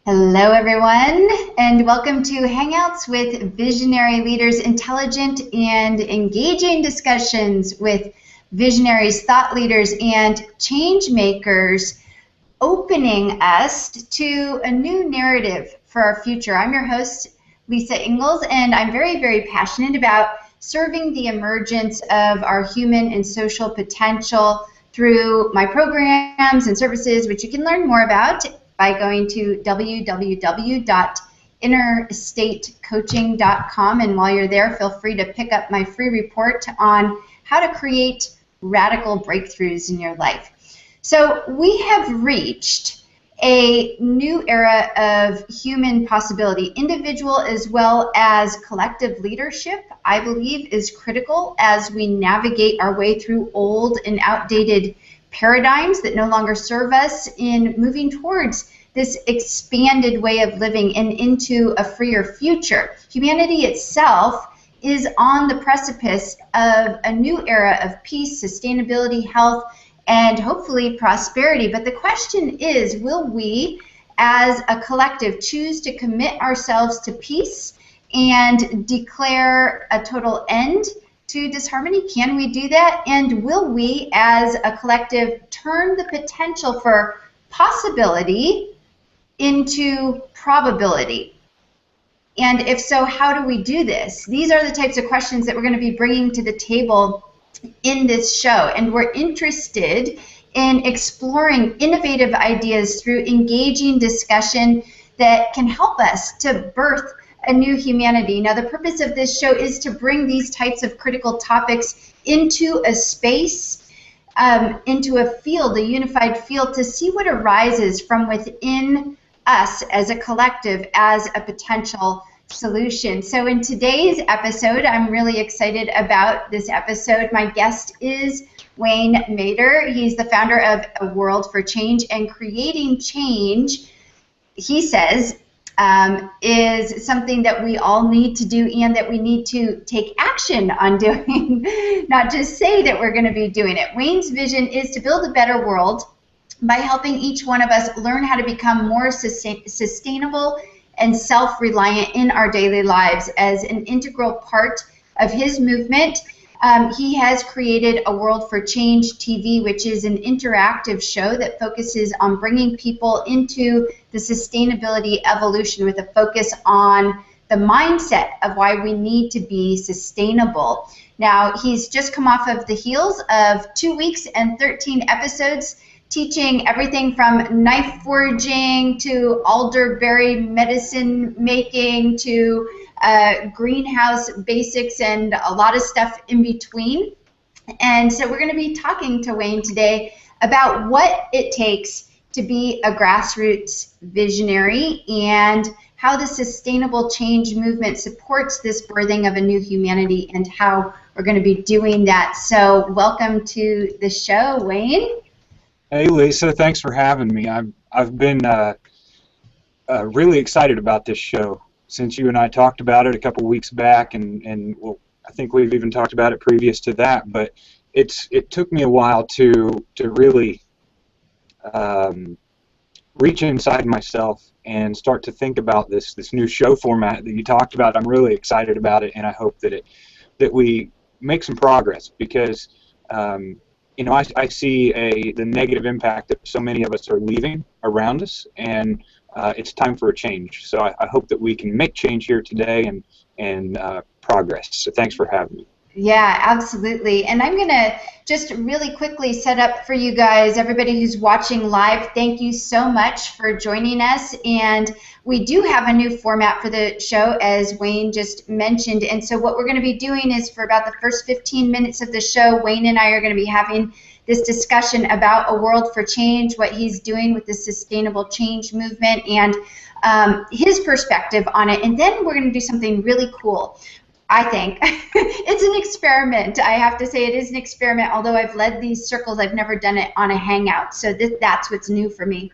Hello, everyone, and welcome to Hangouts with Visionary Leaders, intelligent and engaging discussions with visionaries, thought leaders, and change makers, opening us to a new narrative for our future. I'm your host, Lisa Ingalls, and I'm very, very passionate about serving the emergence of our human and social potential through my programs and services, which you can learn more about by going to www.innerstatecoaching.com. And while you're there, feel free to pick up my free report on how to create radical breakthroughs in your life. So we have reached a new era of human possibility. Individual as well as collective leadership, I believe, is critical as we navigate our way through old and outdated paradigms that no longer serve us in moving towards this expanded way of living and into a freer future. Humanity itself is on the precipice of a new era of peace, sustainability, health, and hopefully prosperity. But the question is, will we as a collective choose to commit ourselves to peace and declare a total end to disharmony? Can we do that? And will we as a collective turn the potential for possibility into probability? And if so, how do we do this? These are the types of questions that we're going to be bringing to the table in this show, and we're interested in exploring innovative ideas through engaging discussion that can help us to birth a new humanity. Now, the purpose of this show is to bring these types of critical topics into a space, into a field, a unified field, to see what arises from within us as a collective, as a potential solution. So in today's episode, I'm really excited about this episode. My guest is Wayne Meador. He's the founder of A World for Change, and creating change, he says, is something that we all need to do and that we need to take action on doing, not just say that we're going to be doing it. Wayne's vision is to build a better world by helping each one of us learn how to become more sustainable and self-reliant in our daily lives. As an integral part of his movement, he has created A World for Change TV, which is an interactive show that focuses on bringing people into the sustainability evolution with a focus on the mindset of why we need to be sustainable. Now, he's just come off of the heels of 2 weeks and 13 episodes teaching everything from knife forging to elderberry medicine making to greenhouse basics and a lot of stuff in between. And so we're going to be talking to Wayne today about what it takes to be a grassroots visionary and how the sustainable change movement supports this birthing of a new humanity and how we're going to be doing that. So welcome to the show, Wayne. Hey, Lisa, thanks for having me. I've been really excited about this show since you and I talked about it a couple weeks back, and well, I think we've even talked about it previous to that. But it took me a while to really reach inside myself and start to think about this new show format that you talked about. I'm really excited about it, and I hope that we make some progress because. You know, I see the negative impact that so many of us are leaving around us, and it's time for a change. So I hope that we can make change here today and progress. So thanks for having me. Yeah, absolutely. And I'm going to just really quickly set up for you guys, everybody who's watching live, thank you so much for joining us. And we do have a new format for the show, as Wayne just mentioned. And so what we're going to be doing is for about the first 15 minutes of the show, Wayne and I are going to be having this discussion about A World for Change, what he's doing with the sustainable change movement, and his perspective on it. And then we're going to do something really cool. I think. It's an experiment. I have to say it is an experiment. Although I've led these circles, I've never done it on a hangout. So that's what's new for me.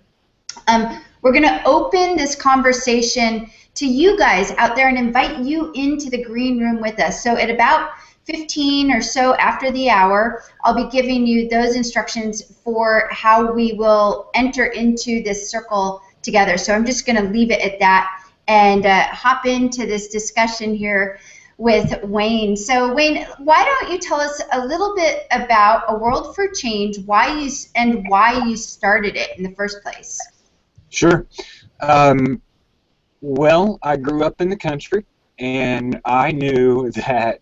We're going to open this conversation to you guys out there and invite you into the green room with us. So at about 15 or so after the hour, I'll be giving you those instructions for how we will enter into this circle together. So I'm just going to leave it at that and hop into this discussion here with Wayne. So Wayne, why don't you tell us a little bit about A World for Change, why you started it in the first place? Sure. Well, I grew up in the country, and I knew that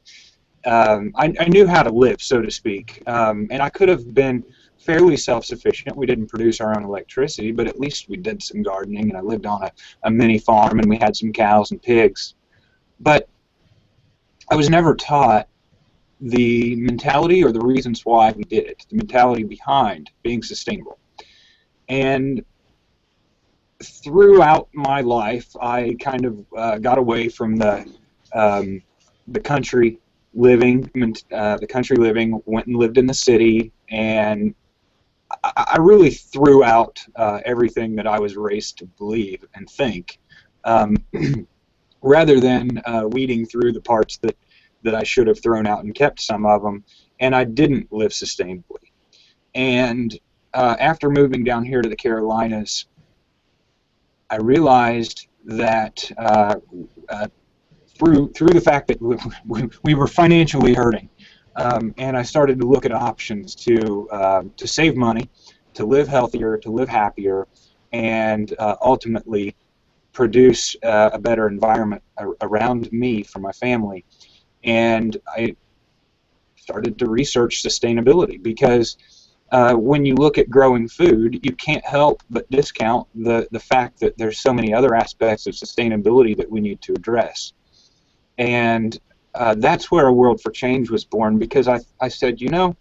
I knew how to live, so to speak, and I could have been fairly self-sufficient. We didn't produce our own electricity, but at least we did some gardening, and I lived on a mini farm, and we had some cows and pigs. But I was never taught the mentality or the reasons why we did it, the mentality behind being sustainable. And throughout my life, I kind of got away from the country living, went and lived in the city, and I really threw out everything that I was raised to believe and think, rather than weeding through the parts that I should have thrown out and kept some of them, and I didn't live sustainably. And after moving down here to the Carolinas, I realized that through the fact that we were financially hurting, and I started to look at options to save money, to live healthier, to live happier, and ultimately produce a better environment around me for my family. And I started to research sustainability, because when you look at growing food, you can't help but discount the fact that there's so many other aspects of sustainability that we need to address. And that's where A World for Change was born, because I said, you know,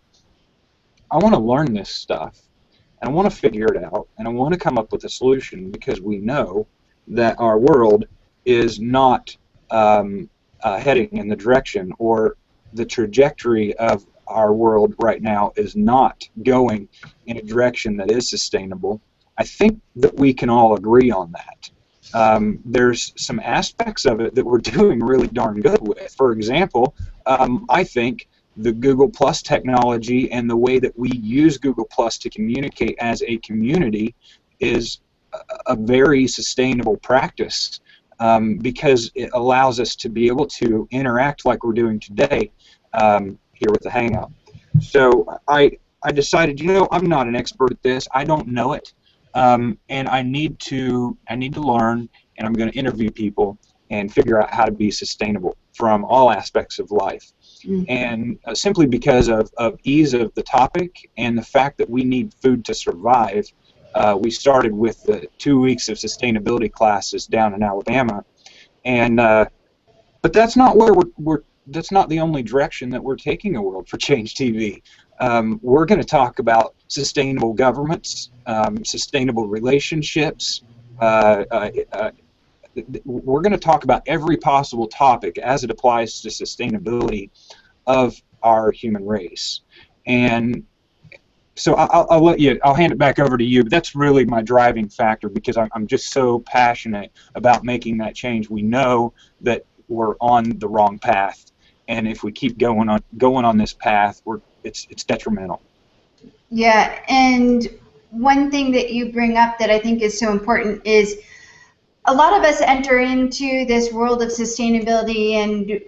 I want to learn this stuff, and I want to figure it out, and I want to come up with a solution, because we know that our world is not heading in the direction, or the trajectory of our world right now is not going in a direction that is sustainable. I think that we can all agree on that. There's some aspects of it that we're doing really darn good with. For example, I think the Google Plus technology and the way that we use Google Plus to communicate as a community is a very sustainable practice, because it allows us to be able to interact like we're doing today here with the Hangout. So I decided, you know, I'm not an expert at this. I don't know it, and I need to learn, and I'm going to interview people and figure out how to be sustainable from all aspects of life. Mm-hmm. And simply because of ease of the topic and the fact that we need food to survive, we started with the 2 weeks of sustainability classes down in Alabama, and but that's not where that's not the only direction that we're taking A World for Change TV. We're going to talk about sustainable governments, sustainable relationships. We're going to talk about every possible topic as it applies to sustainability of our human race. And so I'll hand it back over to you, but that's really my driving factor, because I'm just so passionate about making that change. We know that we're on the wrong path, and if we keep going on this path, it's detrimental. Yeah, and one thing that you bring up that I think is so important is a lot of us enter into this world of sustainability, and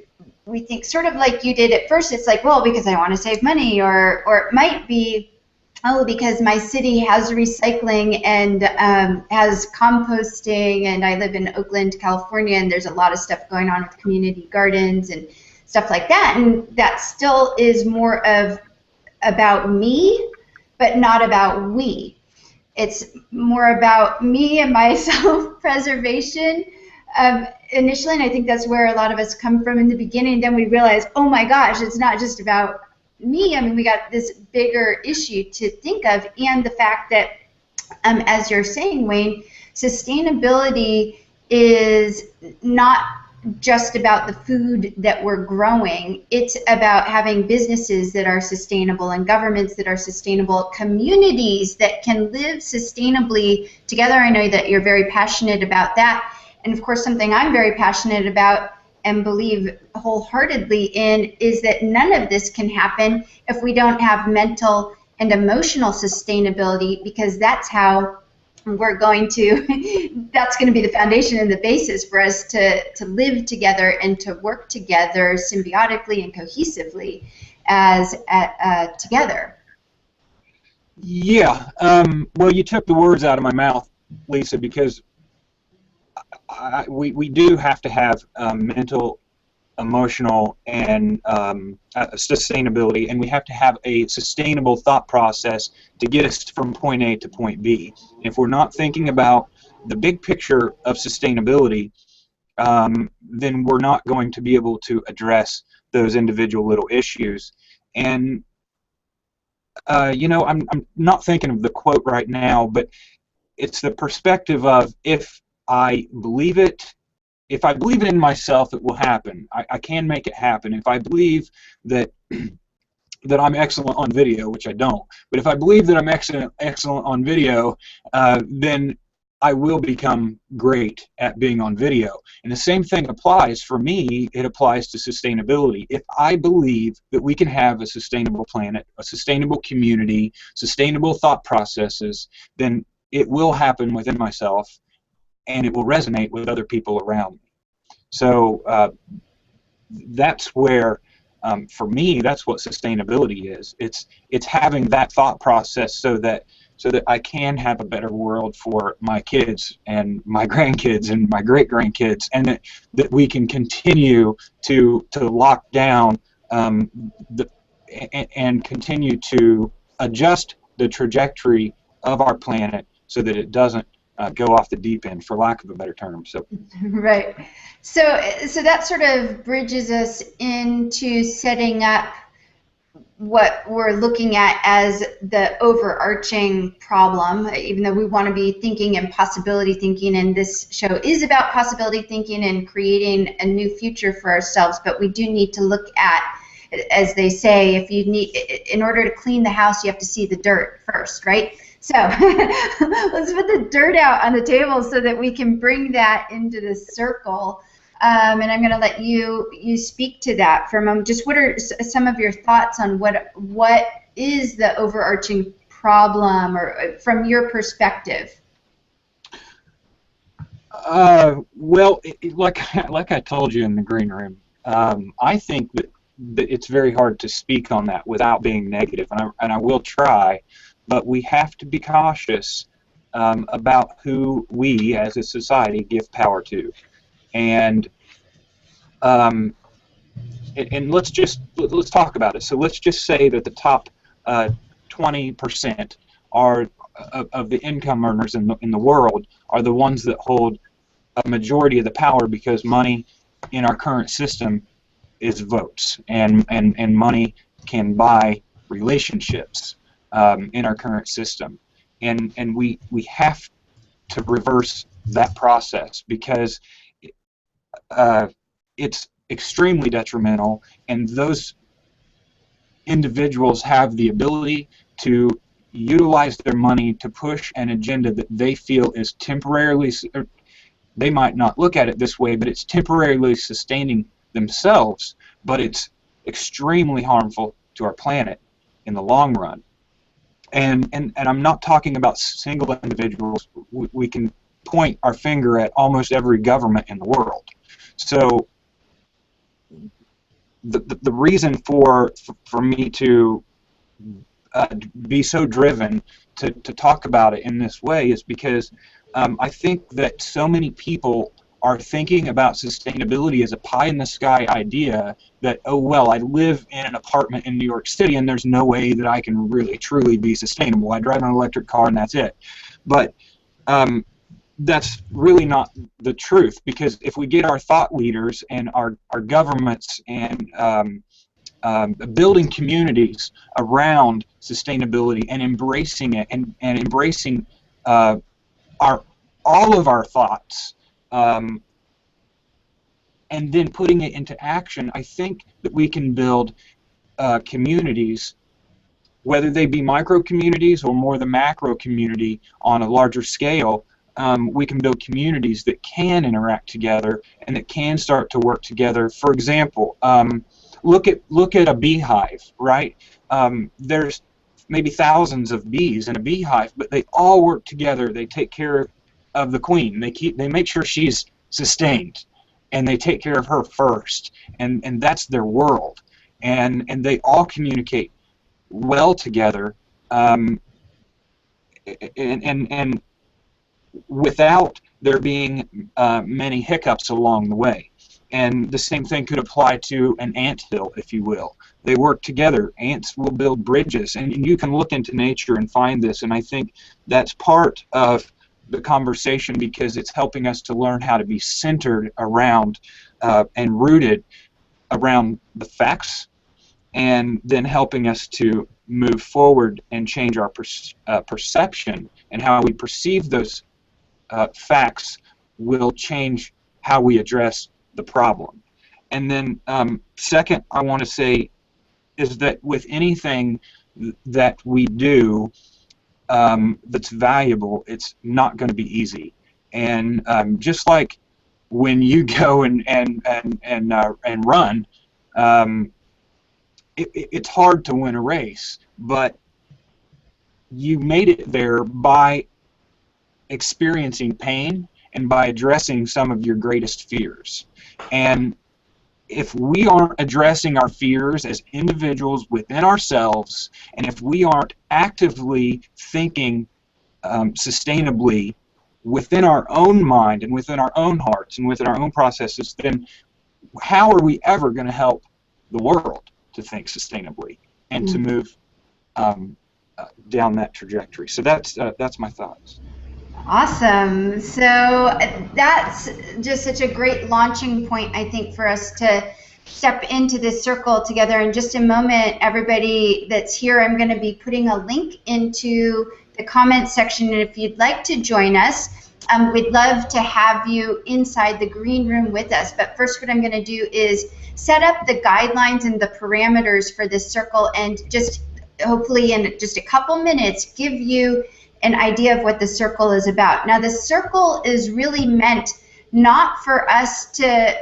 we think sort of like you did at first. It's like, well, because I want to save money, or it might be, oh, because my city has recycling and has composting, and I live in Oakland, California, and there's a lot of stuff going on with community gardens and stuff like that, and that still is more of about me, but not about we. It's more about me and my self-preservation initially, and I think that's where a lot of us come from in the beginning. Then we realize, oh my gosh, it's not just about me. I mean, we got this bigger issue to think of, and the fact that, as you're saying, Wayne, sustainability is not just about the food that we're growing. It's about having businesses that are sustainable and governments that are sustainable, communities that can live sustainably together. I know that you're very passionate about that. And of course, something I'm very passionate about and believe wholeheartedly in is that none of this can happen if we don't have mental and emotional sustainability, because that's how we're going to, that's going to be the foundation and the basis for us to live together and to work together symbiotically and cohesively as together. Yeah. Well, you took the words out of my mouth, Lisa, because we do have to have mental, emotional, and sustainability, and we have to have a sustainable thought process to get us from point A to point B. If we're not thinking about the big picture of sustainability, then we're not going to be able to address those individual little issues. And you know, I'm not thinking of the quote right now, but it's the perspective of if I believe it in myself, it will happen. I can make it happen. If I believe that that I'm excellent on video, which I don't, but if I believe that I'm excellent on video, then I will become great at being on video. And the same thing applies for me. It applies to sustainability. If I believe that we can have a sustainable planet, a sustainable community, sustainable thought processes, then it will happen within myself, and it will resonate with other people around me. So that's where, for me, that's what sustainability is. It's having that thought process so that I can have a better world for my kids and my grandkids and my great-grandkids, and that we can continue to lock down and continue to adjust the trajectory of our planet so that it doesn't go off the deep end, for lack of a better term. So right. So that sort of bridges us into setting up what we're looking at as the overarching problem, even though we want to be thinking and possibility thinking, and this show is about possibility thinking and creating a new future for ourselves, but we do need to look at, as they say, in order to clean the house, you have to see the dirt first, right? So let's put the dirt out on the table so that we can bring that into the circle. And I'm going to let you speak to that for a moment. Just what are some of your thoughts on what is the overarching problem, or from your perspective? Well, like I told you in the green room, I think that it's very hard to speak on that without being negative, and I will try, but we have to be cautious about who we as a society give power to. And let's talk about it. So let's just say that the top 20% are of the income earners in the world are the ones that hold a majority of the power, because money in our current system is votes, and money can buy relationships in our current system, and we have to reverse that process, because it's extremely detrimental, and those individuals have the ability to utilize their money to push an agenda that they feel is temporarily, they might not look at it this way, but it's temporarily sustaining themselves, but it's extremely harmful to our planet in the long run. And I'm not talking about single individuals. We can point our finger at almost every government in the world. So the reason for me to be so driven to talk about it in this way is because I think that so many people are thinking about sustainability as a pie-in-the-sky idea that, oh, well, I live in an apartment in New York City and there's no way that I can really, truly be sustainable. I drive an electric car and that's it. But that's really not the truth, because if we get our thought leaders and our governments and building communities around sustainability and embracing it and embracing all of our thoughts, and then putting it into action, I think that we can build communities, whether they be micro communities or more the macro community on a larger scale. We can build communities that can interact together and that can start to work together. For example, look at a beehive, right? There's maybe thousands of bees in a beehive, but they all work together. They take care of the queen. They make sure she's sustained, and they take care of her first, and that's their world, and they all communicate well together, and without there being many hiccups along the way. And the same thing could apply to an anthill, if you will. They work together. Ants will build bridges, and you can look into nature and find this, and I think that's part of the conversation, because it's helping us to learn how to be centered around and rooted around the facts, and then helping us to move forward and change our perception, and how we perceive those facts will change how we address the problem. And then second, I want to say is that with anything that we do that's valuable, it's not going to be easy. And just like when you go and run, it's hard to win a race, but you made it there by experiencing pain and by addressing some of your greatest fears. And if we aren't addressing our fears as individuals within ourselves, and if we aren't actively thinking sustainably within our own mind and within our own hearts and within our own processes, then how are we ever going to help the world to think sustainably and to move down that trajectory? So that's my thoughts. Awesome. So that's just such a great launching point, I think, for us to step into this circle together. In just a moment, everybody that's here, I'm going to be putting a link into the comments section, and if you'd like to join us, we'd love to have you inside the green room with us. But first, what I'm going to do is set up the guidelines and the parameters for this circle, and just hopefully in just a couple minutes give you an idea of what the circle is about. Now, the circle is really meant not for us to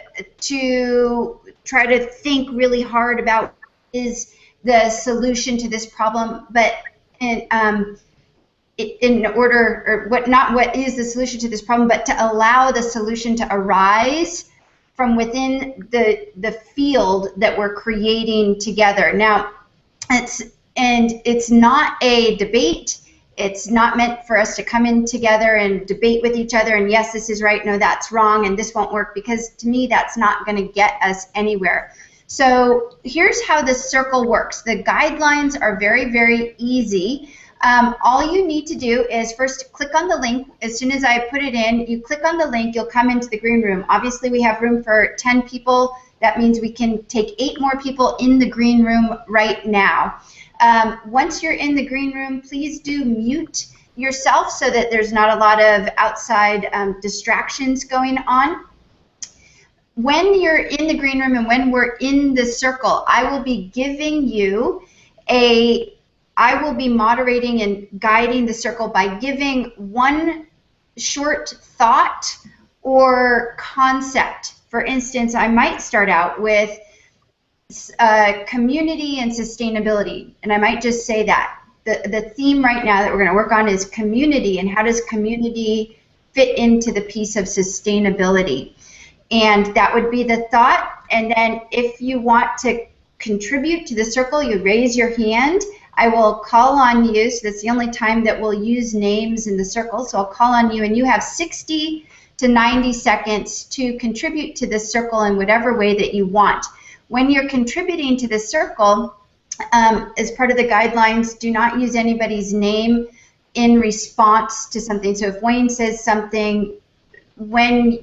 try to think really hard about what is the solution to this problem, but in order, or what is the solution to this problem, but to allow the solution to arise from within the field that we're creating together. Now, it's not a debate. It's not meant for us to come in together and debate with each other and yes, this is right, no, that's wrong, and this won't work, because to me that's not going to get us anywhere. So here's how this circle works. The guidelines are very, very easy. All you need to do is first click on the link. As soon as I put it in, you click on the link, you'll come into the green room. Obviously we have room for 10 people. That means we can take 8 more people in the green room right now. Once you're in the green room, please do mute yourself so that there's not a lot of outside distractions going on. When you're in the green room and when we're in the circle, I will be giving you I will be moderating and guiding the circle by giving one short thought or concept. For instance, I might start out with community and sustainability, and I might just say that the theme right now that we're going to work on is community, and how does community fit into the piece of sustainability. And that would be the thought. And then if you want to contribute to the circle, you raise your hand. I will call on you, so that's the only time that we'll use names in the circle. So I'll call on you, and you have 60 to 90 seconds to contribute to the circle in whatever way that you want. When you're contributing to the circle, as part of the guidelines, do not use anybody's name in response to something. So if Wayne says something, when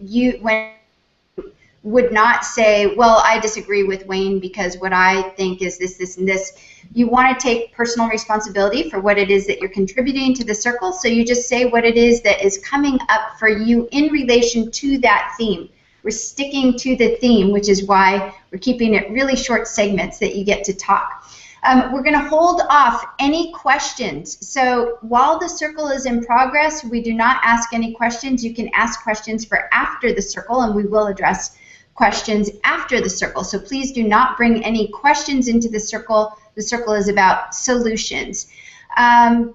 would not say, well, I disagree with Wayne because what I think is this, this, and this. You want to take personal responsibility for what it is that you're contributing to the circle, so you just say what it is that is coming up for you in relation to that theme. We're sticking to the theme, which is why we're keeping it really short segments that you get to talk. We're going to hold off any questions. So while the circle is in progress, we do not ask any questions. You can ask questions for after the circle, and we will address questions after the circle. So please do not bring any questions into the circle. The circle is about solutions. And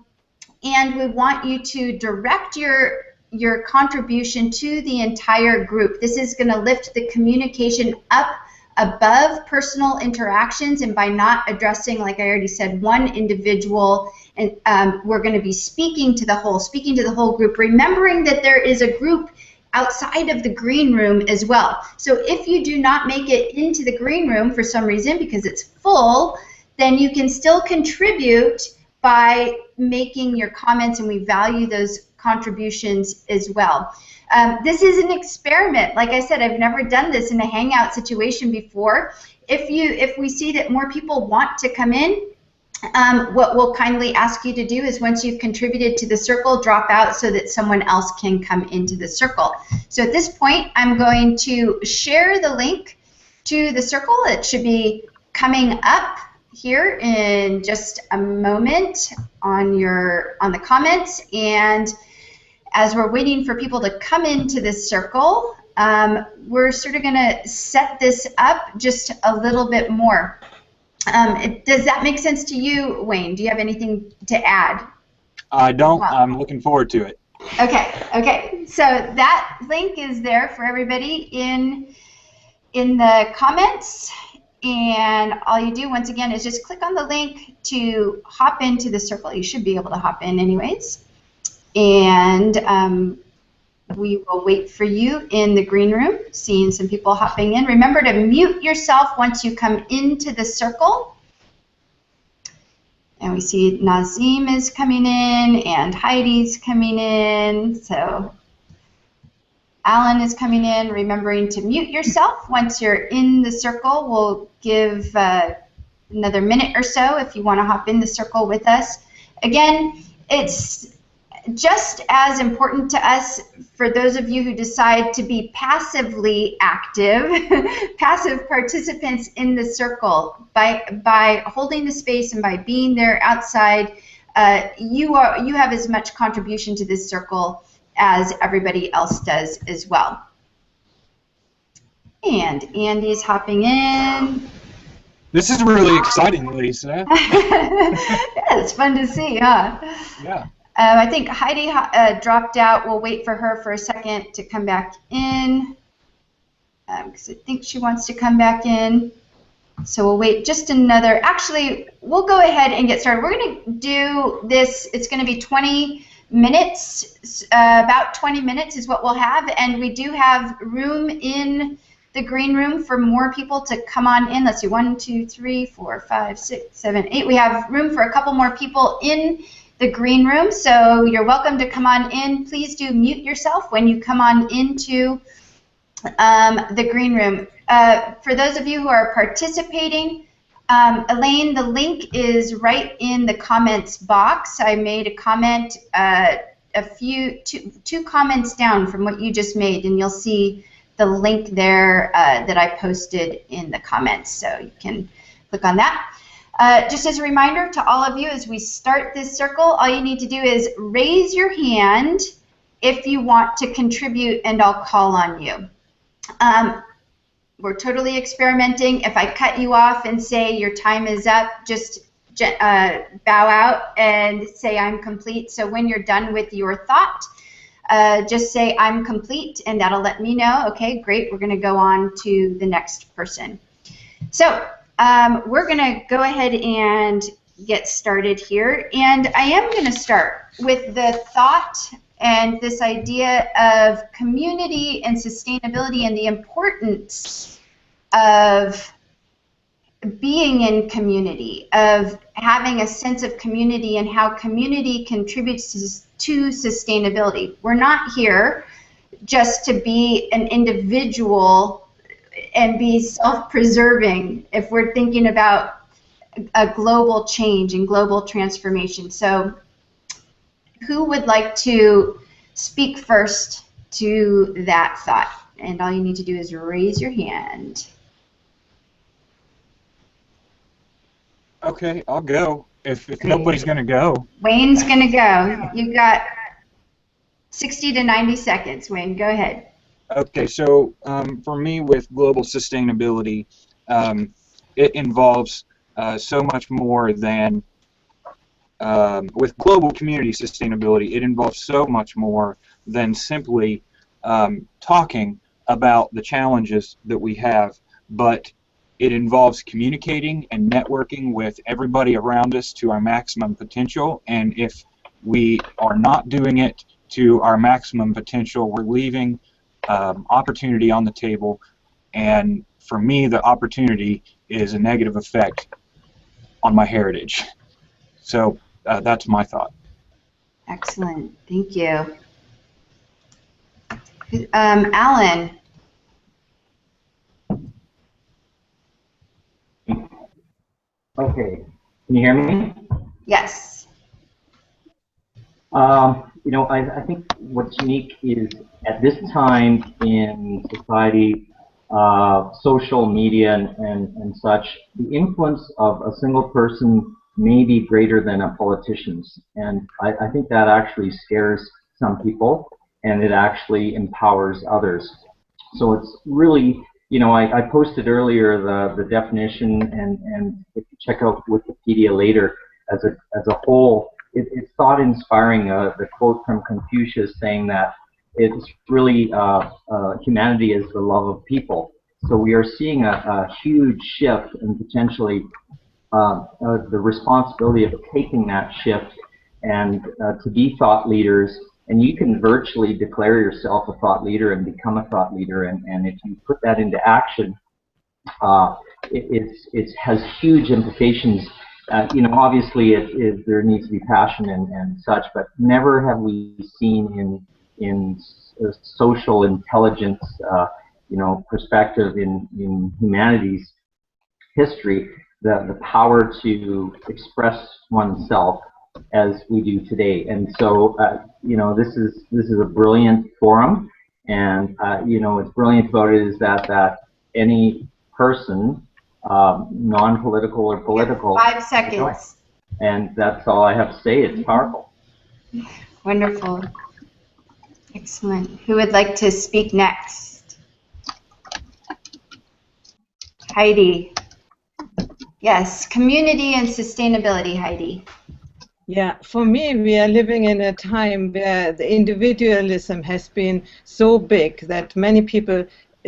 we want you to direct your contribution to the entire group. This is going to lift the communication up above personal interactions, and by not addressing, like I already said, one individual, and we're going to be speaking to the whole group, remembering that there is a group outside of the green room as well. So if you do not make it into the green room for some reason because it's full, then you can still contribute by making your comments, and we value those contributions as well. This is an experiment. Like I said, I've never done this in a Hangout situation before. If we see that more people want to come in, what we'll kindly ask you to do is, once you've contributed to the circle, drop out so that someone else can come into the circle. So at this point, I'm going to share the link to the circle. It should be coming up here in just a moment on the comments. And as we're waiting for people to come into this circle, we're sort of going to set this up just a little bit more. Does that make sense to you, Wayne? Do you have anything to add? I don't. I'm looking forward to it. Okay. So that link is there for everybody in the comments, and all you do, once again, is just click on the link to hop into the circle. You should be able to hop in anyways, and we will wait for you in the green room, seeing some people hopping in. Remember to mute yourself once you come into the circle. And we see Nazim is coming in, and Heidi's coming in. So Alan is coming in, remembering to mute yourself once you're in the circle. We'll give another minute or so if you want to hop in the circle with us. Again, it's just as important to us for those of you who decide to be passively active, passive participants in the circle. By holding the space and by being there outside, you have as much contribution to this circle as everybody else does as well. And Andy's hopping in. This is really exciting, Lisa. Yeah, it's fun to see, huh? Yeah. I think Heidi dropped out. We'll wait for her for a second to come back in, because I think she wants to come back in. So we'll wait just another. Actually, we'll go ahead and get started. We're going to do this. It's going to be 20 minutes. About 20 minutes is what we'll have, and we do have room in the green room for more people to come on in. Let's see, 1, 2, 3, 4, 5, 6, 7, 8. We have room for a couple more people in the green room, so you're welcome to come on in. Please do mute yourself when you come on into the green room. For those of you who are participating, Elaine, the link is right in the comments box. I made a comment two comments down from what you just made, and you'll see the link there that I posted in the comments, so you can click on that. Just as a reminder to all of you, as we start this circle, all you need to do is raise your hand if you want to contribute, and I'll call on you. We're totally experimenting. If I cut you off and say your time is up, just bow out and say I'm complete. So when you're done with your thought, just say I'm complete, and that'll let me know, okay, great, we're going to go on to the next person. So we're going to go ahead and get started here, and I am going to start with the thought and this idea of community and sustainability and the importance of being in community, of having a sense of community and how community contributes to sustainability. We're not here just to be an individual and be self-preserving if we're thinking about a global change and global transformation. So who would like to speak first to that thought? And all you need to do is raise your hand. Okay, I'll go. If nobody's going to go. Wayne's going to go. You've got 60 to 90 seconds, Wayne. Go ahead. Okay, so for me with global sustainability, it involves so much more than with global community sustainability, it involves so much more than simply talking about the challenges that we have, but it involves communicating and networking with everybody around us to our maximum potential, and if we are not doing it to our maximum potential, we're leaving opportunity on the table, and for me, the opportunity is a negative effect on my heritage. So that's my thought. Excellent. Thank you. Alan. Okay. Can you hear me? Yes. You know, I think what's unique is at this time in society, social media and such, the influence of a single person may be greater than a politician's. And I think that actually scares some people, and it actually empowers others. So it's really, you know, I posted earlier the definition, and if you check out Wikipedia later, as a whole, it's thought-inspiring. The quote from Confucius saying that it's really humanity is the love of people. So we are seeing a huge shift, and potentially the responsibility of taking that shift and to be thought leaders. And you can virtually declare yourself a thought leader and become a thought leader. And if you put that into action, it has huge implications. You know, obviously, there needs to be passion and such, but never have we seen in social intelligence, you know, perspective in humanities history, the power to express oneself as we do today. And so, you know, this is a brilliant forum, and you know, what's brilliant about it is that any person, non-political or political. 5 seconds. And that's all I have to say. It's powerful. Wonderful. Excellent. Who would like to speak next? Heidi. Yes, community and sustainability, Heidi. Yeah, for me, we are living in a time where the individualism has been so big that many people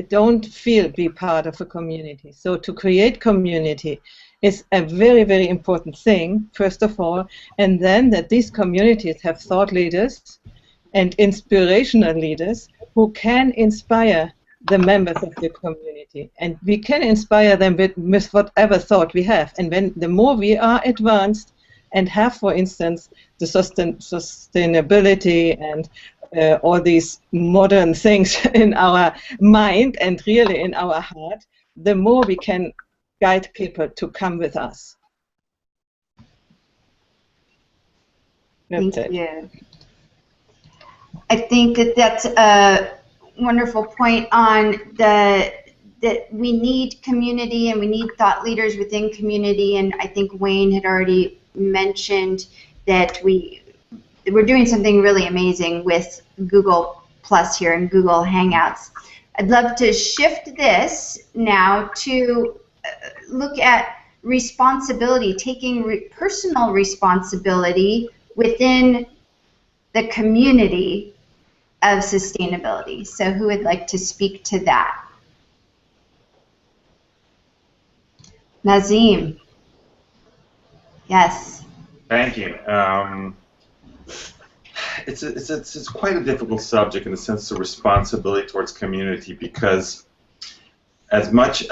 don't feel be part of a community. So to create community is a very, very important thing, first of all, and then that these communities have thought leaders and inspirational leaders who can inspire the members of the community. And we can inspire them with whatever thought we have. And when the more we are advanced and have, for instance, the sustainability and all these modern things in our mind and really in our heart, the more we can guide people to come with us. Thank you. I think that's a wonderful point on that we need community and we need thought leaders within community, and I think Wayne had already mentioned that we're doing something really amazing with Google Plus here and Google Hangouts. I'd love to shift this now to look at responsibility, taking personal responsibility within the community of sustainability. So who would like to speak to that? Nazim. Yes. Thank you. It's quite a difficult subject in the sense of responsibility towards community, because as much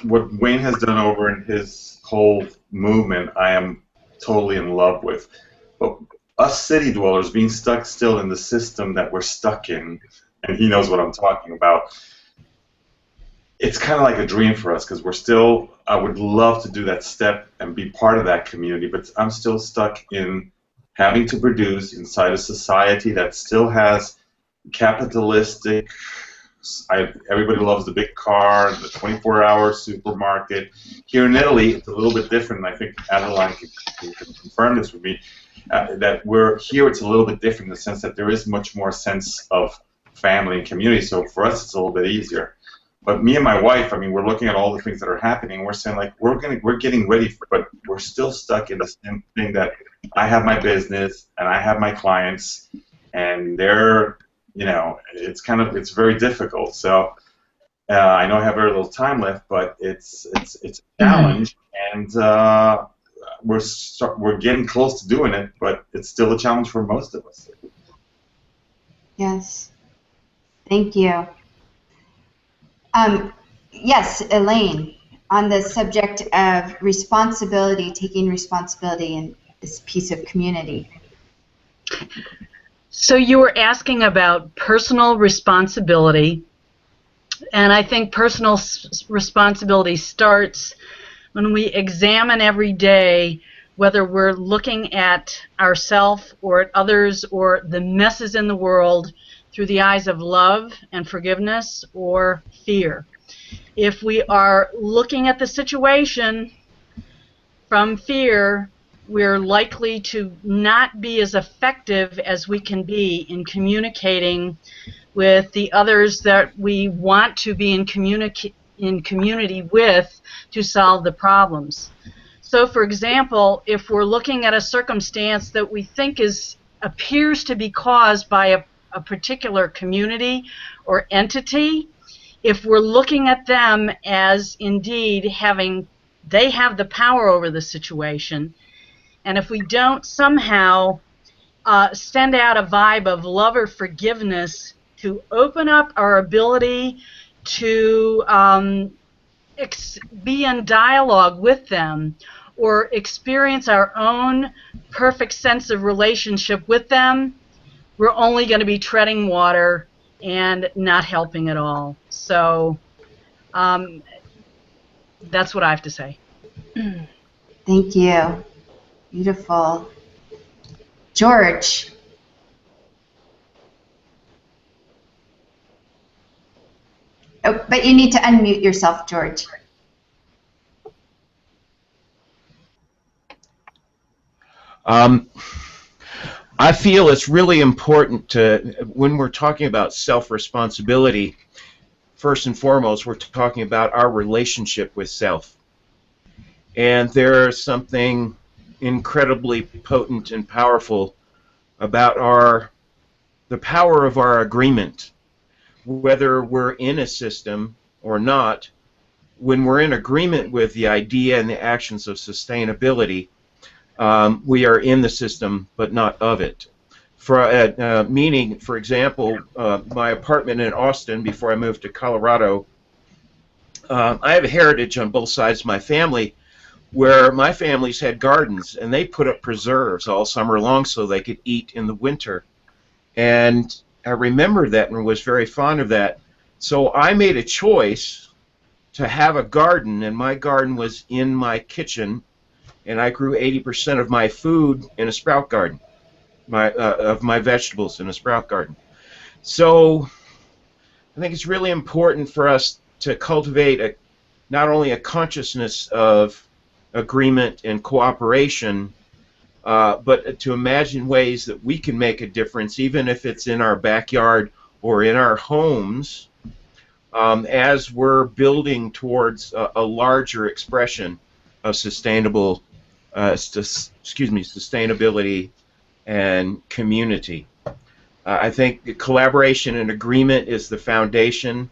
what Wayne has done over in his whole movement, I am totally in love with. But us city dwellers being stuck still in the system that we're stuck in, and he knows what I'm talking about, it's kind of like a dream for us, because we're still, I would love to do that step and be part of that community, but I'm still stuck in having to produce inside a society that still has capitalistic, everybody loves the big car, the 24-hour supermarket. Here in Italy, it's a little bit different, and I think Adeline can confirm this with me, that we're here, it's a little bit different in the sense that there is much more sense of family and community, so for us it's a little bit easier. But me and my wife, I mean, we're looking at all the things that are happening. We're saying, like, we're getting ready, but we're still stuck in the same thing that I have my business and I have my clients, and they're, it's very difficult. So I know I have very little time left, but it's a challenge, and we're getting close to doing it, but it's still a challenge for most of us. Yes. Thank you. Yes, Elaine, on the subject of responsibility, taking responsibility in this piece of community. So you were asking about personal responsibility, and I think personal responsibility starts when we examine every day whether we're looking at ourselves or at others or the messes in the world through the eyes of love and forgiveness or fear. If we are looking at the situation from fear, we're likely to not be as effective as we can be in communicating with the others that we want to be in community with to solve the problems. So, for example, if we're looking at a circumstance that we think appears to be caused by a particular community or entity, if we're looking at them as indeed they have the power over the situation, and if we don't somehow send out a vibe of love or forgiveness to open up our ability to be in dialogue with them or experience our own perfect sense of relationship with them, we're only going to be treading water and not helping at all. So that's what I have to say. Thank you. Beautiful. George. Oh, but you need to unmute yourself, George. I feel it's really important when we're talking about self-responsibility, first and foremost, we're talking about our relationship with self. And there's something incredibly potent and powerful about the power of our agreement. Whether we're in a system or not, when we're in agreement with the idea and the actions of sustainability, we are in the system but not of it. Meaning, for example, my apartment in Austin before I moved to Colorado, I have a heritage on both sides of my family where my families had gardens and they put up preserves all summer long so they could eat in the winter. And I remember that and was very fond of that. So I made a choice to have a garden, and my garden was in my kitchen, and I grew 80% of my food in a sprout garden, of my vegetables in a sprout garden. So I think it's really important for us to cultivate not only a consciousness of agreement and cooperation, but to imagine ways that we can make a difference, even if it's in our backyard or in our homes, as we're building towards a larger expression of sustainability and community. I think collaboration and agreement is the foundation,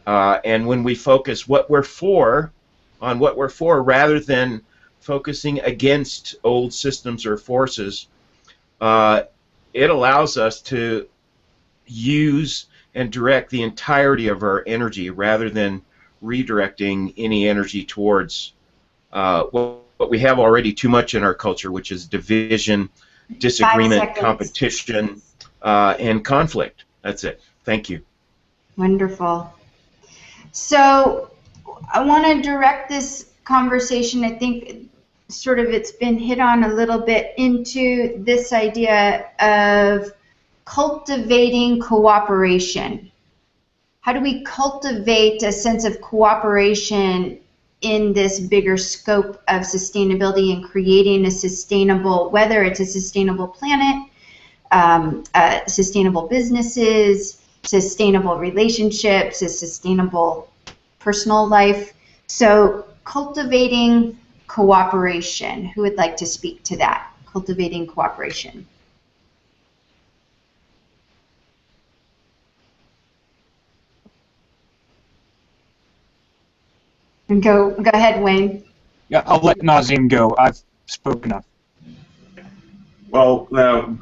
and when we focus on what we're for, rather than focusing against old systems or forces, it allows us to use and direct the entirety of our energy rather than redirecting any energy towards what we have already too much in our culture, which is division, disagreement, competition, and conflict. That's it. Thank you. Wonderful. So I want to direct this conversation, I think sort of it's been hit on a little bit, into this idea of cultivating cooperation. How do we cultivate a sense of cooperation in this bigger scope of sustainability and creating a sustainable, whether it's a sustainable planet, sustainable businesses, sustainable relationships, a sustainable personal life. So cultivating cooperation. Who would like to speak to that? Cultivating cooperation. And go ahead, Wayne. Yeah, I'll let Nazim go. I've spoken enough. Well, now,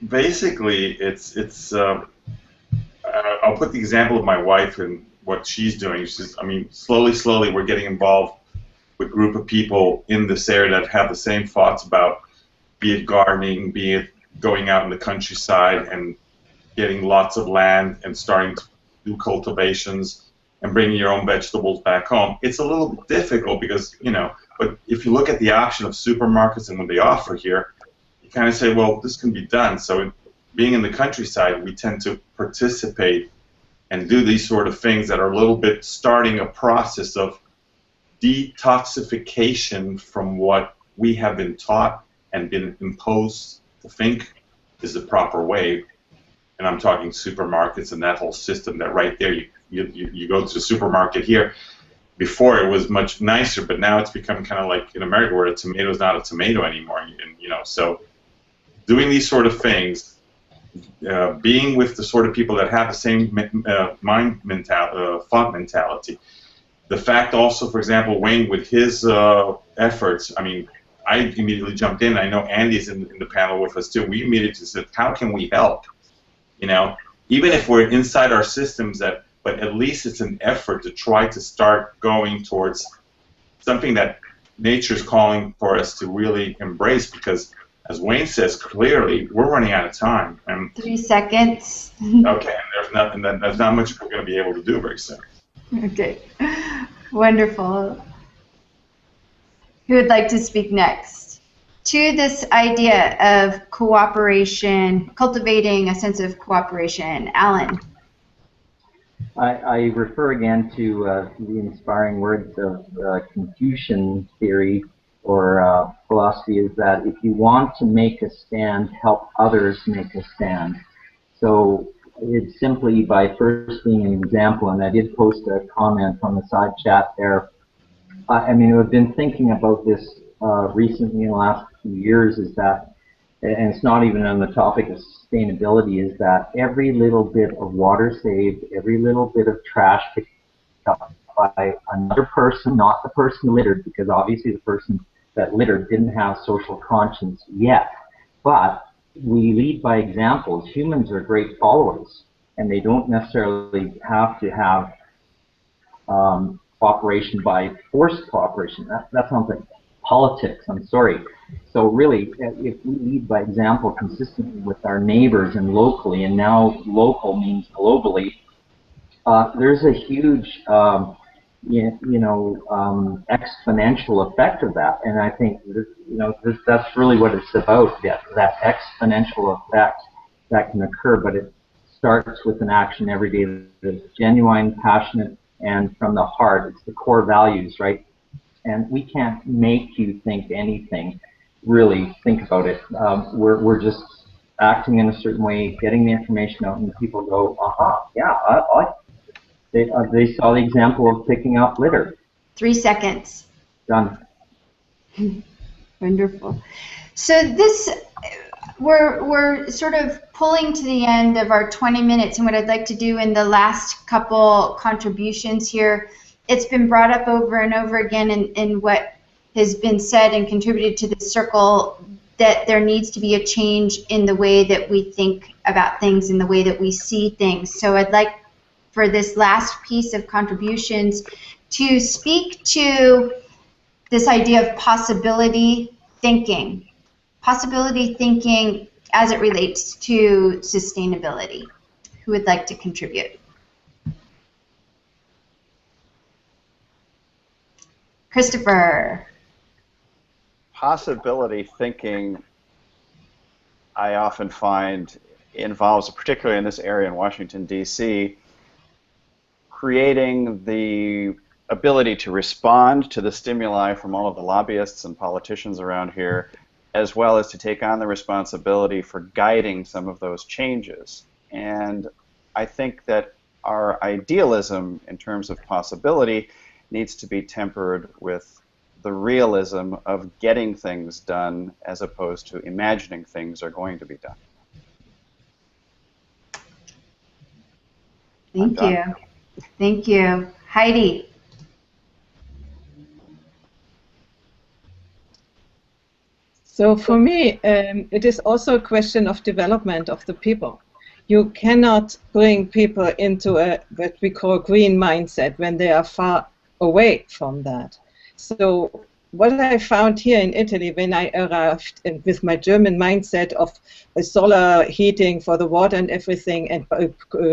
basically, I'll put the example of my wife and what she's doing. She's, I mean, slowly, we're getting involved with a group of people in this area that have the same thoughts about, be it gardening, be it going out in the countryside and getting lots of land and starting to do cultivations and bringing your own vegetables back home. It's a little bit difficult because, you know, but if you look at the option of supermarkets and what they offer here, you kind of say, well, this can be done. So being in the countryside, we tend to participate and do these sort of things that are a little bit starting a process of detoxification from what we have been taught and been imposed to think is the proper way. And I'm talking supermarkets and that whole system that right there, you go to the supermarket here. Before it was much nicer, but now it's become kind of like in America where a tomato is not a tomato anymore. And, you know, so doing these sort of things, being with the sort of people that have the same thought mentality. The fact also, for example, Wayne, with his efforts, I mean, I immediately jumped in. I know Andy's in the panel with us too. We immediately said, how can we help? You know, even if we're inside our systems, but at least it's an effort to try to start going towards something that nature's calling for us to really embrace, because as Wayne says clearly, we're running out of time. And 3 seconds. Okay, and there's not much we're going to be able to do very soon. Okay, wonderful. Who would like to speak next? To this idea of cooperation, cultivating a sense of cooperation. Alan. I refer again to the inspiring words of Confucian theory or philosophy, is that if you want to make a stand, help others make a stand. So it's simply by first being an example, and I did post a comment on the side chat there. I mean, I've been thinking about this recently in the last few years, is that, and it's not even on the topic of sustainability, is that every little bit of water saved, every little bit of trash picked up by another person, not the person who littered, because obviously the person that littered didn't have social conscience yet. But we lead by examples. Humans are great followers, and they don't necessarily have to have cooperation by forced cooperation. That sounds like politics, I'm sorry. So really, if we lead by example consistently with our neighbors and locally, and now local means globally, there's a huge, exponential effect of that. And I think that's really what it's about, that exponential effect that can occur. But it starts with an action every day that's genuine, passionate, and from the heart. It's the core values, right? And we can't make you think anything. Really think about it. We're just acting in a certain way, getting the information out, and people go, aha, yeah, they saw the example of picking up litter. 3 seconds. Done. Wonderful. So we're sort of pulling to the end of our 20 minutes, and what I'd like to do in the last couple contributions here, it's been brought up over and over again in what has been said and contributed to this circle, that there needs to be a change in the way that we think about things, in the way that we see things. So I'd like for this last piece of contributions to speak to this idea of possibility thinking as it relates to sustainability. Who would like to contribute? Christopher. Possibility thinking, I often find, involves, particularly in this area in Washington, D.C., creating the ability to respond to the stimuli from all of the lobbyists and politicians around here, as well as to take on the responsibility for guiding some of those changes. And I think that our idealism in terms of possibility needs to be tempered with the realism of getting things done as opposed to imagining things are going to be done. Thank you. Thank you. Heidi. So for me, it is also a question of development of the people. You cannot bring people into a what we call green mindset when they are far away from that. So what I found here in Italy when I arrived with my German mindset of solar heating for the water and everything and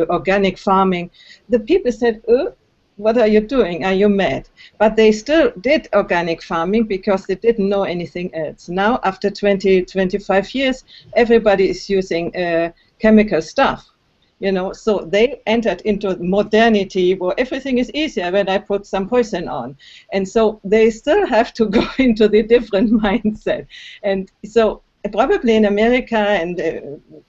organic farming, the people said, oh, what are you doing? Are you mad? But they still did organic farming because they didn't know anything else. Now, after 20, 25 years, everybody is using chemical stuff. You know, so they entered into modernity where everything is easier when I put some poison on. And so they still have to go into the different mindset. And so probably in America and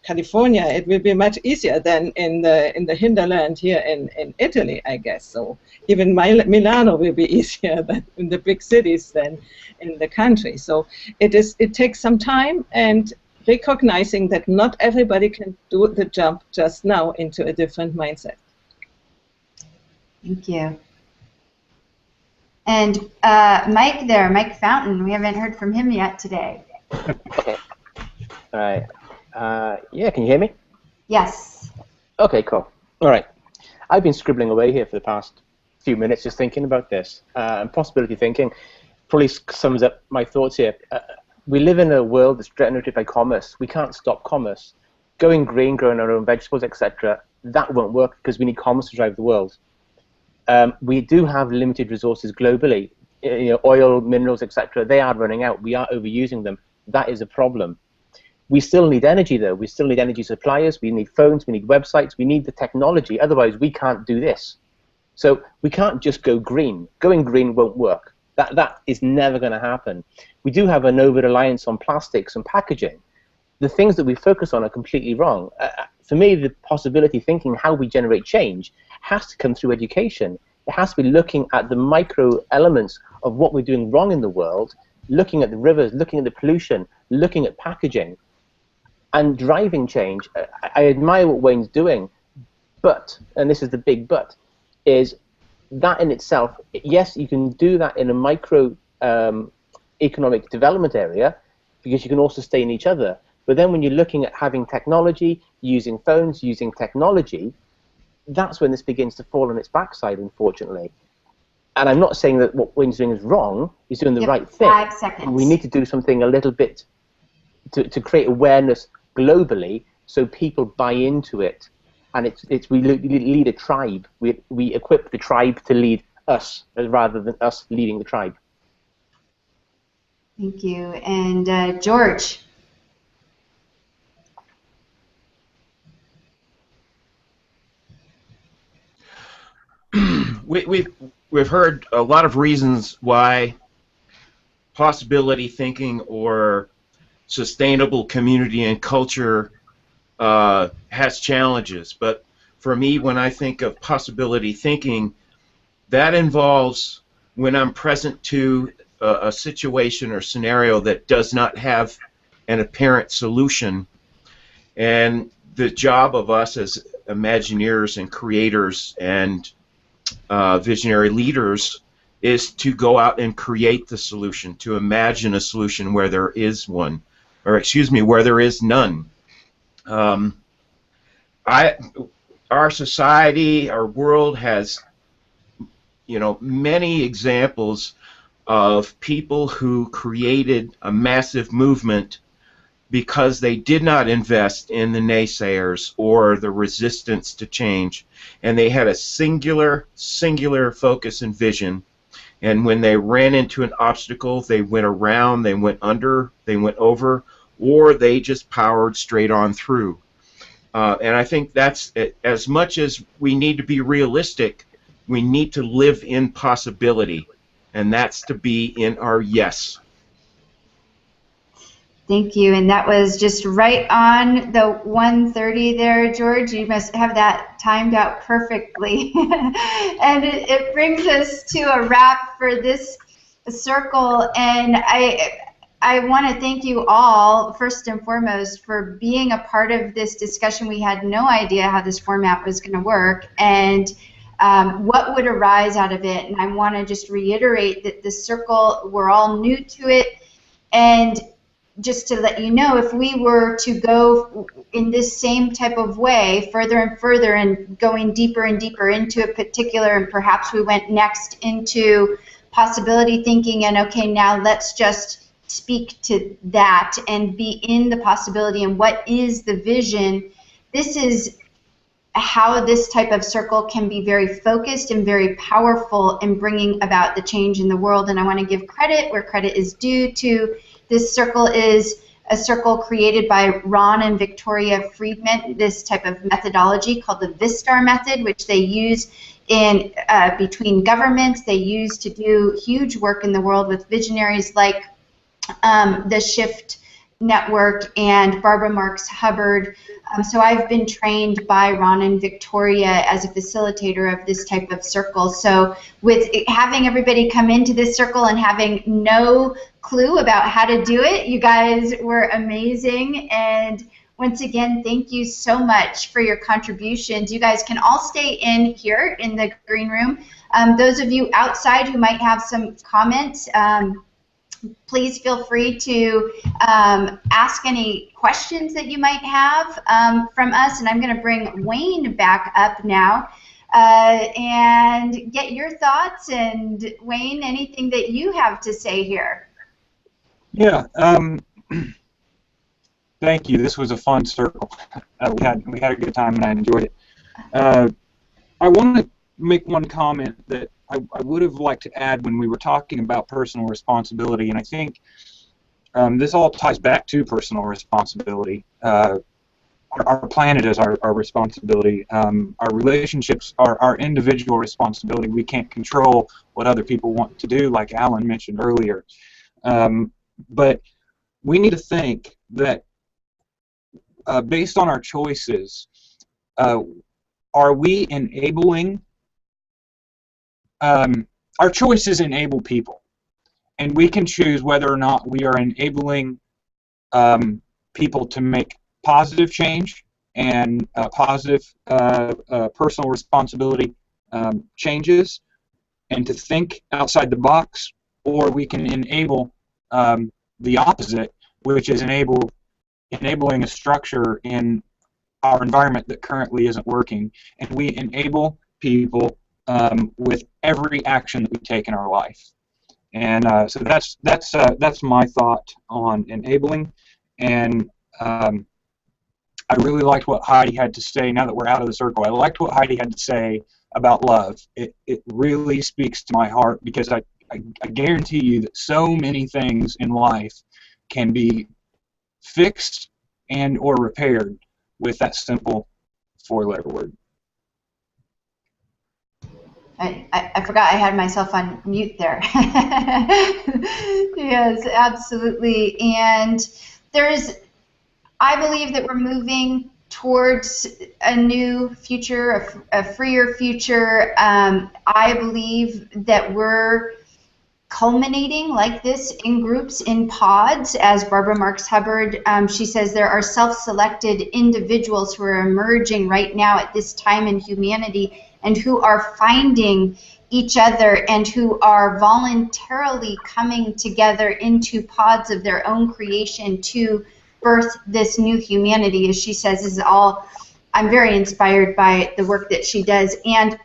California, it will be much easier than in the hinterland here in Italy, I guess. So even Milano will be easier than in the big cities than in the country. So it takes some time, and recognizing that not everybody can do the jump just now into a different mindset. Thank you. And Mike there, Mike Fountain, we haven't heard from him yet today. Okay. All right. Yeah, can you hear me? Yes. Okay, cool. All right. I've been scribbling away here for the past few minutes just thinking about this. And possibility thinking probably sums up my thoughts here. We live in a world that's generated by commerce. We can't stop commerce. Going green, growing our own vegetables, etc., that won't work because we need commerce to drive the world. We do have limited resources globally. You know, oil, minerals, etc., they are running out. We are overusing them. That is a problem. We still need energy, though. We still need energy suppliers. We need phones. We need websites. We need the technology. Otherwise, we can't do this. So we can't just go green. Going green won't work. That is never going to happen. We do have an over-reliance on plastics and packaging. The things that we focus on are completely wrong. For me, the possibility thinking how we generate change has to come through education. It has to be looking at the micro elements of what we're doing wrong in the world, looking at the rivers, looking at the pollution, looking at packaging, and driving change. I admire what Wayne's doing, but, and this is the big but, is that in itself, yes, you can do that in a micro economic development area because you can also stay in each other. But then when you're looking at having technology, using phones, using technology, that's when this begins to fall on its backside, unfortunately. And I'm not saying that what Wayne's doing is wrong. He's doing the right thing. 5 seconds. We need to do something a little bit to create awareness globally so people buy into it. And we lead a tribe. We equip the tribe to lead us rather than us leading the tribe. Thank you. And George. We've heard a lot of reasons why possibility thinking or sustainable community and culture has challenges, but for me, when I think of possibility thinking, that involves when I'm present to a situation or scenario that does not have an apparent solution, and the job of us as Imagineers and creators and visionary leaders is to go out and create the solution, to imagine a solution where there is one, or excuse me, where there is none. Our society, our world has, you know, many examples of people who created a massive movement because they did not invest in the naysayers or the resistance to change, and they had a singular focus and vision. And when they ran into an obstacle, they went around, they went under, they went over, or they just powered straight on through. And I think that's, as much as we need to be realistic, we need to live in possibility, and that's to be in our yes. Thank you, and that was just right on the 1:30 there, George. You must have that timed out perfectly. And it brings us to a wrap for this circle, and I want to thank you all, first and foremost, for being a part of this discussion. We had no idea how this format was going to work, and what would arise out of it. And I want to just reiterate that the circle, we're all new to it, and just to let you know, if we were to go in this same type of way, further and further, and going deeper and deeper into a particular, and perhaps we went next into possibility thinking, and okay, now let's just speak to that and be in the possibility and what is the vision. This is how this type of circle can be very focused and very powerful in bringing about the change in the world. And I want to give credit where credit is due to this circle. Is a circle created by Ron and Victoria Friedman, this type of methodology called the Vistar method, which they use in between governments. They use to do huge work in the world with visionaries like the Shift Network and Barbara Marx Hubbard. So I've been trained by Ron and Victoria as a facilitator of this type of circle. So with having everybody come into this circle and having no clue about how to do it, you guys were amazing. And once again, thank you so much for your contributions. You guys can all stay in here in the green room. Those of you outside who might have some comments, please feel free to ask any questions that you might have from us. And I'm going to bring Wayne back up now and get your thoughts. And Wayne, anything that you have to say here? Yeah. Thank you. This was a fun circle. We had a good time, and I enjoyed it. I want to make one comment that I would have liked to add when we were talking about personal responsibility, and I think this all ties back to personal responsibility. Our planet is our responsibility. Our relationships are our individual responsibility. We can't control what other people want to do, like Alan mentioned earlier. But we need to think that based on our choices, are we enabling our choices enable people, and we can choose whether or not we are enabling people to make positive change and positive personal responsibility changes, and to think outside the box, or we can enable the opposite, which is enabling a structure in our environment that currently isn't working, and we enable people with every action that we take in our life. And so that's my thought on enabling. And I really liked what Heidi had to say. Now that we're out of the circle, I liked what Heidi had to say about love. It really speaks to my heart, because I guarantee you that so many things in life can be fixed and or repaired with that simple four-letter word. I forgot I had myself on mute there. Yes, absolutely. And I believe that we're moving towards a new future, a freer future. I believe that we're culminating like this in groups, in pods, as Barbara Marx Hubbard, she says there are self-selected individuals who are emerging right now at this time in humanity, and who are finding each other and who are voluntarily coming together into pods of their own creation to birth this new humanity. As she says, is all, I'm very inspired by the work that she does. And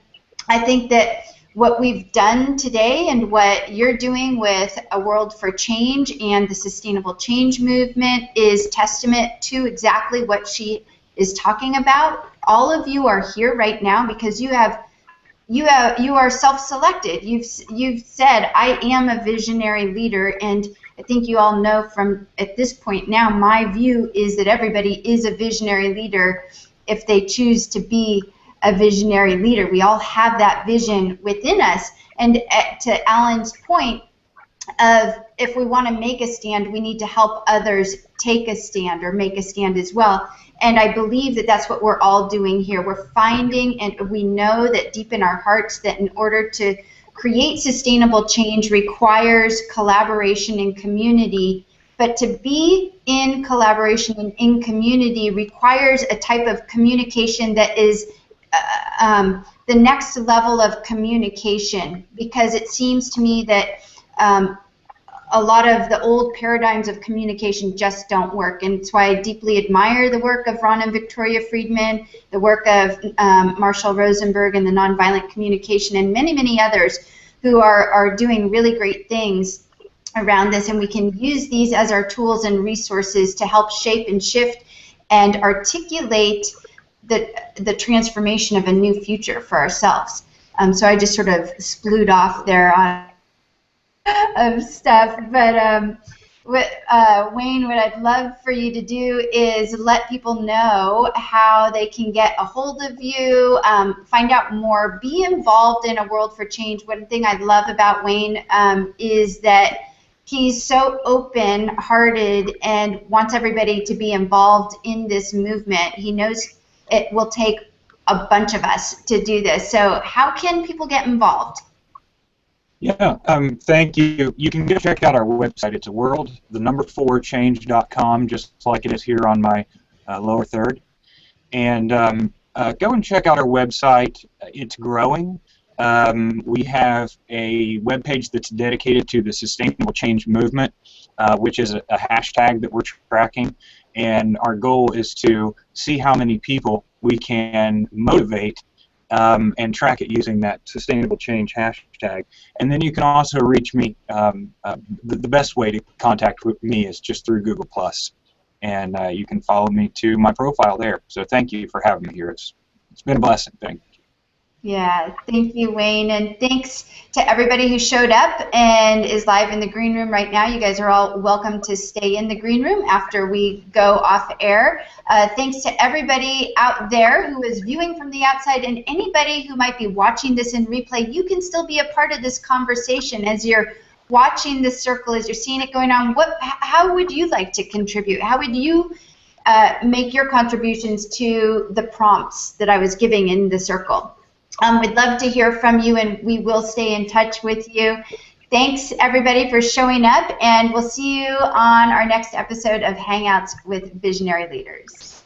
I think that what we've done today and what you're doing with A World for Change and the Sustainable Change Movement is testament to exactly what she is talking about. All of you are here right now because you are self-selected. You've said, I am a visionary leader, and I think you all know from at this point now, my view is that everybody is a visionary leader if they choose to be a visionary leader. We all have that vision within us. And to Alan's point, of if we want to make a stand, we need to help others take a stand or make a stand as well. And I believe that that's what we're all doing here. We're finding, and we know that deep in our hearts, that in order to create sustainable change requires collaboration and community. But to be in collaboration and in community requires a type of communication that is the next level of communication, because it seems to me that a lot of the old paradigms of communication just don't work, and it's why I deeply admire the work of Ron and Victoria Friedman, the work of Marshall Rosenberg and the Nonviolent Communication, and many, many others who are doing really great things around this, and we can use these as our tools and resources to help shape and shift and articulate the transformation of a new future for ourselves. So I just sort of splued off there on of stuff, but Wayne, what I'd love for you to do is let people know how they can get a hold of you, find out more, be involved in a World for Change. One thing I love about Wayne is that he's so open-hearted and wants everybody to be involved in this movement. He knows it will take a bunch of us to do this. So how can people get involved? Yeah, thank you. You can go check out our website. It's world4change.com, just like it is here on my lower third. And go and check out our website. It's growing. We have a webpage that's dedicated to the Sustainable Change Movement, which is a hashtag that we're tracking. And our goal is to see how many people we can motivate and track it using that Sustainable Change hashtag. And then you can also reach me. The best way to contact me is just through Google+. And you can follow me to my profile there. So thank you for having me here. It's been a blessing. Thank you. Yeah, thank you, Wayne, and thanks to everybody who showed up and is live in the green room right now. You guys are all welcome to stay in the green room after we go off air. Thanks to everybody out there who is viewing from the outside, and anybody who might be watching this in replay. You can still be a part of this conversation as you're watching the circle, as you're seeing it going on. How would you like to contribute? How would you make your contributions to the prompts that I was giving in the circle? We'd love to hear from you, and we will stay in touch with you. Thanks, everybody, for showing up, and we'll see you on our next episode of Hangouts with Visionary Leaders.